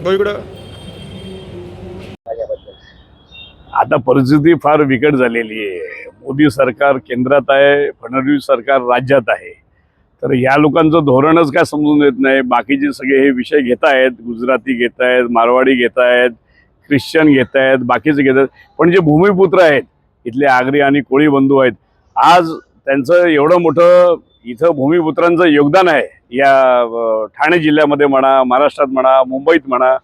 इकडं आता परिस्थिती फार बिकट झालेली आहे। मोदी सरकार केंद्रात आहे, फडणवीस सरकार राज्यात आहे। तर या लोकांचं धोरणच काय समजून येत नाही। बाकीचे सगळे हे विषय घेत आहेत, गुजराती घेत आहेत, मारवाडी घेत आहेत, ख्रिश्चन घेत आहेत, बाकीचे घेत आहेत। पण जे भूमिपुत्र आहेत, इथले आगरी आणि कोळी बंधू आहेत, आज त्यांचं एवढं मोठं इथं भूमिपुत्रांचं योगदान आहे। या ठाणे जिल्ह्यामध्ये म्हणा, महाराष्ट्रात म्हणा, मुंबईत म्हणा,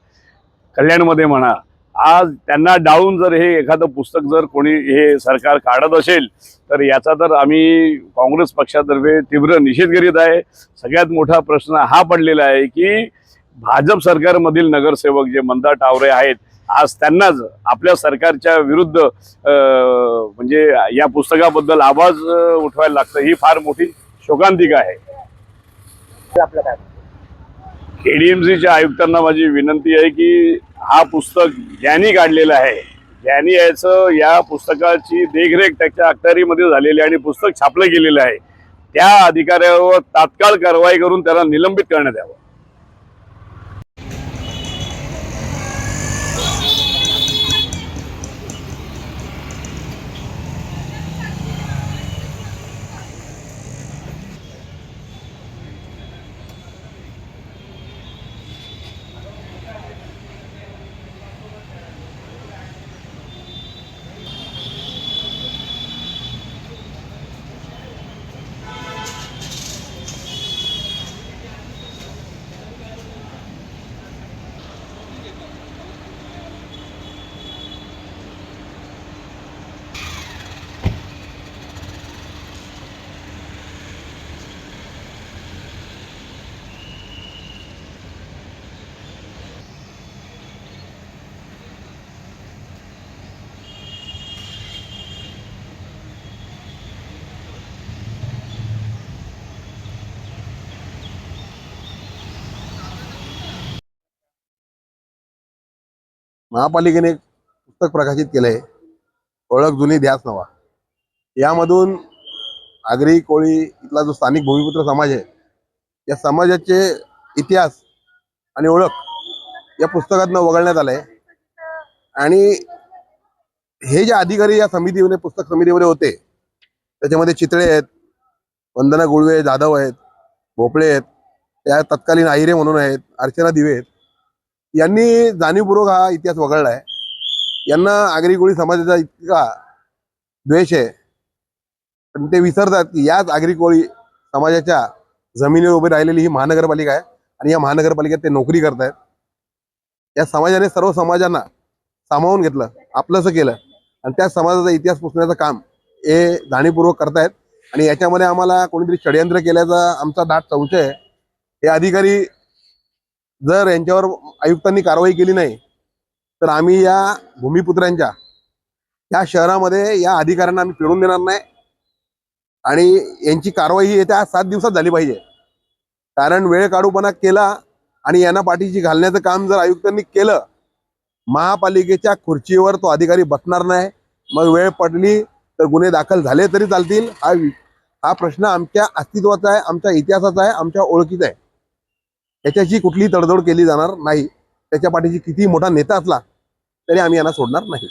कल्याणमध्ये म्हणा, आज त्यांना डाळून जर हे एखादं पुस्तक जर कोणी हे सरकार काढत असेल तर याचा तर आम्ही काँग्रेस पक्षातर्फे तीव्र निषेध करीत आहे। सगळ्यात मोठा प्रश्न हा पडलेला आहे की भाजप सरकारमधील नगरसेवक जे मंदा टावरे आहेत, आज त्यांनाच आपल्या सरकारच्या विरुद्ध म्हणजे या पुस्तकाबद्दल आवाज उठवायला लागतं। ही फार मोठी शोकांतिका आहे। केडीएमसीच्या आयुक्तांना माझी विनंती आहे की हा पुस्तक ज्यांनी काढलेलं आहे, ज्यांनी या पुस्तकाची देखरेख त्याच्या अखत्यारीमध्ये झालेली आणि पुस्तक छापलं गेलेलं आहे, त्या अधिकाऱ्यावर तात्काळ कारवाई करून त्याला निलंबित करण्यात यावं। महापालिकेने एक पुस्तक प्रकाशित केलंय, ओळख जुनी ध्यास नवा। यामधून आगरी कोळी इथला जो स्थानिक भूमिपुत्र समाज आहे, या समाजाचे इतिहास आणि ओळख या पुस्तकातनं वगळण्यात आलंय। आणि हे जे अधिकारी या समितीमध्ये पुस्तक समितीमध्ये होते, त्याच्यामध्ये चितळे आहेत, वंदना गुळवे जाधव आहेत, भोपळे आहेत, त्या तत्कालीन आहिरे म्हणून आहेत, अर्चना दिवे आहेत। यांनी जाणीवपूर्वक हा इतिहास वगळलाय। यांना आगरी कोळी समाजाचा इतका द्वेष आहे, पण ते विसरतात की याच आगरी कोळी समाजाच्या जमिनीवर उभी राहिलेली ही महानगरपालिका आहे आणि या महानगरपालिकेत ते नोकरी करतायत। या समाजाने सर्व समाजांना सामावून घेतलं, आपलंसं केलं आणि त्या समाजाचा इतिहास पुसण्याचं काम हे जाणीवपूर्वक करतायत। आणि याच्यामध्ये आम्हाला कोणीतरी षडयंत्र केल्याचा आमचा दाट संशय आहे। हे अधिकारी जर यांच्यावर आयुक्तांनी कारवाई केली नाही तर आम्ही या भूमिपुत्रांच्या या शहरामध्ये या अधिकाऱ्यांना आम्ही फिरून देणार नाही। आणि यांची कारवाई ही येत्या 7 दिवसात झाली पाहिजे, कारण वेळ काढूपणा केला आणि यांना पाठीशी घालण्याचं काम जर आयुक्तांनी केलं, महापालिकेच्या खुर्चीवर तो अधिकारी बसणार नाही। मग वेळ पडली तर गुन्हे दाखल झाले तरी चालतील। हा प्रश्न आमच्या अस्तित्वाचा आहे, आमच्या इतिहासाचा आहे, आमच्या ओळखीचा आहे। याच्याशी कुठलीही तडजोड केली जाणार नाही। त्याच्या पाठीशी किती मोठा नेता असला तरी आम्ही यांना सोडणार नाही।